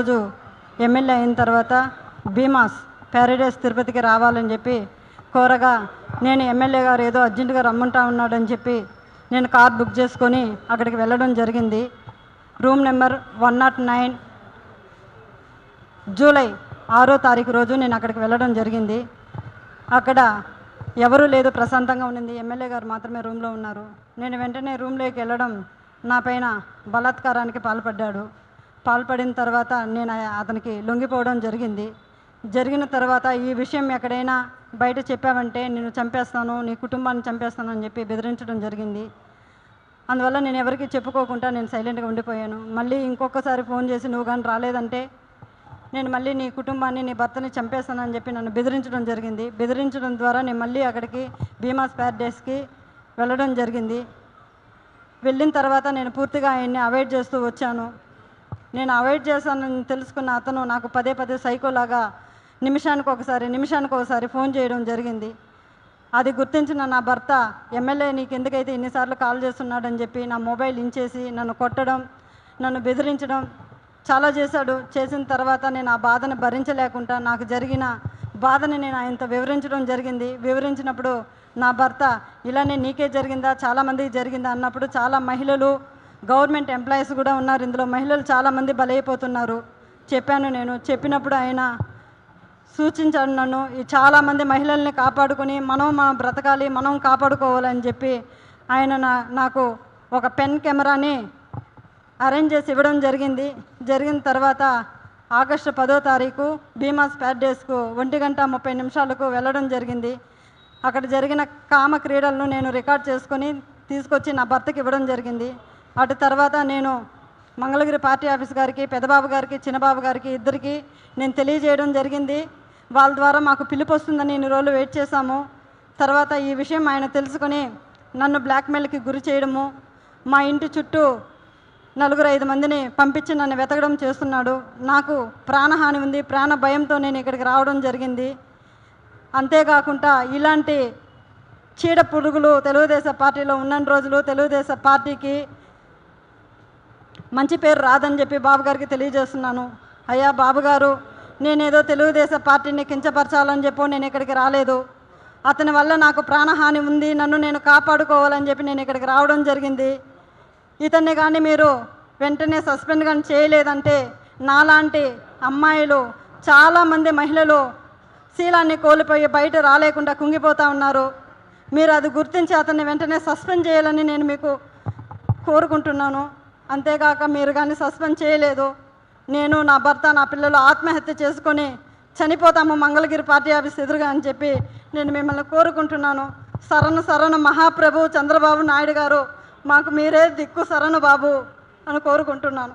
రోజు ఎమ్మెల్యే అయిన తర్వాత భీమాస్ ప్యారడైస్ తిరుపతికి రావాలని చెప్పి కోరగా నేను ఎమ్మెల్యే గారు ఏదో అర్జెంటుగా రమ్మంటా ఉన్నాడని చెప్పి నేను కార్ బుక్ చేసుకొని అక్కడికి వెళ్ళడం జరిగింది. రూమ్ నెంబర్ 109 జూలై 6వ తారీఖు రోజు నేను అక్కడికి వెళ్ళడం జరిగింది. అక్కడ ఎవరూ లేదు, ప్రశాంతంగా ఉండింది. ఎమ్మెల్యే గారు మాత్రమే రూమ్లో ఉన్నారు. నేను వెంటనే రూమ్లోకి వెళ్ళడం నా పైన బలాత్కారానికి పాల్పడిన తర్వాత నేను అతనికి లొంగిపోవడం జరిగింది. జరిగిన తర్వాత ఈ విషయం ఎక్కడైనా బయట చెప్పావంటే నేను చంపేస్తాను, నీ కుటుంబాన్ని చంపేస్తాను అని చెప్పి బెదిరించడం జరిగింది. అందువల్ల నేను ఎవరికి చెప్పుకోకుండా నేను సైలెంట్గా ఉండిపోయాను. మళ్ళీ ఇంకొకసారి ఫోన్ చేసి నువ్వు కానీ రాలేదంటే నేను మళ్ళీ నీ కుటుంబాన్ని, నీ భర్తని చంపేస్తానని చెప్పి నన్ను బెదిరించడం జరిగింది. బెదిరించడం ద్వారా నేను మళ్ళీ అక్కడికి భీమాస్ ప్యారడైస్కి వెళ్ళడం జరిగింది. వెళ్ళిన తర్వాత నేను పూర్తిగా ఆయన్ని అవాయిడ్ చేస్తూ వచ్చాను. నేను అవాయిడ్ చేశానని తెలుసుకున్న అతను నాకు పదే సైకోలాగా నిమిషానికి ఒకసారి ఫోన్ చేయడం జరిగింది. అది గుర్తించిన నా భర్త, ఎమ్మెల్యే నీకు ఎందుకైతే ఇన్నిసార్లు కాల్ చేస్తున్నాడని చెప్పి నా మొబైల్ ఇంచేసి నన్ను కొట్టడం, నన్ను బెదిరించడం చాలా చేశాడు. చేసిన తర్వాత నేను ఆ బాధను భరించలేకుండా నాకు జరిగిన బాధని నేను ఆయనతో వివరించడం జరిగింది. వివరించినప్పుడు నా భర్త ఇలానే నీకే జరిగిందా, చాలామందికి జరిగిందా అన్నప్పుడు చాలా మహిళలు, గవర్నమెంట్ ఎంప్లాయీస్ కూడా ఉన్నారు, ఇందులో మహిళలు చాలామంది బలైపోతున్నారు నేను చెప్పినప్పుడు ఆయన సూచించాడు నన్ను ఈ చాలామంది మహిళల్ని కాపాడుకొని మనం బ్రతకాలి, మనం కాపాడుకోవాలని చెప్పి ఆయన నాకు ఒక పెన్ కెమెరాని అరేంజ్ చేసి ఇవ్వడం జరిగిన తర్వాత ఆగస్టు 10వ తారీఖు భీమాస్ ప్యారడైస్కు 1:30 వెళ్ళడం జరిగింది. అక్కడ జరిగిన కామ క్రీడలను నేను రికార్డ్ చేసుకొని తీసుకొచ్చి నా భర్తకి ఇవ్వడం జరిగింది. అటు తర్వాత నేను మంగళగిరి పార్టీ ఆఫీస్ గారికి, పెద్దబాబు గారికి, చిన్నబాబు గారికి ఇద్దరికి నేను తెలియజేయడం జరిగింది. వాళ్ళ ద్వారా మాకు పిలుపు వస్తుందని ఇన్ని రోజులు వెయిట్ చేశాము. తర్వాత ఈ విషయం ఆయన తెలుసుకొని నన్ను బ్లాక్మెయిల్కి గురి చేయడము, మా ఇంటి చుట్టూ 4-5 మందిని పంపించి నన్ను వెతకడం చేస్తున్నాడు. నాకు ప్రాణహాని ఉంది, ప్రాణ భయంతో నేను ఇక్కడికి రావడం జరిగింది. అంతేకాకుండా ఇలాంటి చీడ పురుగులు తెలుగుదేశం పార్టీలో ఉన్న రోజులు తెలుగుదేశం పార్టీకి మంచి పేరు రాదని చెప్పి బాబు గారికి తెలియజేస్తున్నాను. అయ్యా బాబుగారు, నేనేదో తెలుగుదేశం పార్టీని కించపరచాలని చెప్పి నేను ఇక్కడికి రాలేదు. అతని వల్ల నాకు ప్రాణహాని ఉంది, నన్ను నేను కాపాడుకోవాలని చెప్పి నేను ఇక్కడికి రావడం జరిగింది. ఇతన్ని కానీ మీరు వెంటనే సస్పెండ్ కానీ చేయలేదంటే నాలాంటి అమ్మాయిలు చాలామంది మహిళలు శీలాన్ని కోల్పోయి బయట రాలేకుండా కుంగిపోతూ ఉన్నారు. మీరు అది గుర్తించి అతన్ని వెంటనే సస్పెండ్ చేయాలని నేను మీకు కోరుకుంటున్నాను. అంతేగాక మీరు కానీ సస్పెండ్ చేయలేదు, నేను, నా భర్త, నా పిల్లలు ఆత్మహత్య చేసుకొని చనిపోతాము మంగళగిరి పార్టీ ఆఫీస్ ఎదురుగా అని చెప్పి నేను మిమ్మల్ని కోరుకుంటున్నాను. శరణ మహాప్రభు చంద్రబాబు నాయుడు గారు, మాకు మీరే దిక్కు శరణు బాబు అని కోరుకుంటున్నాను.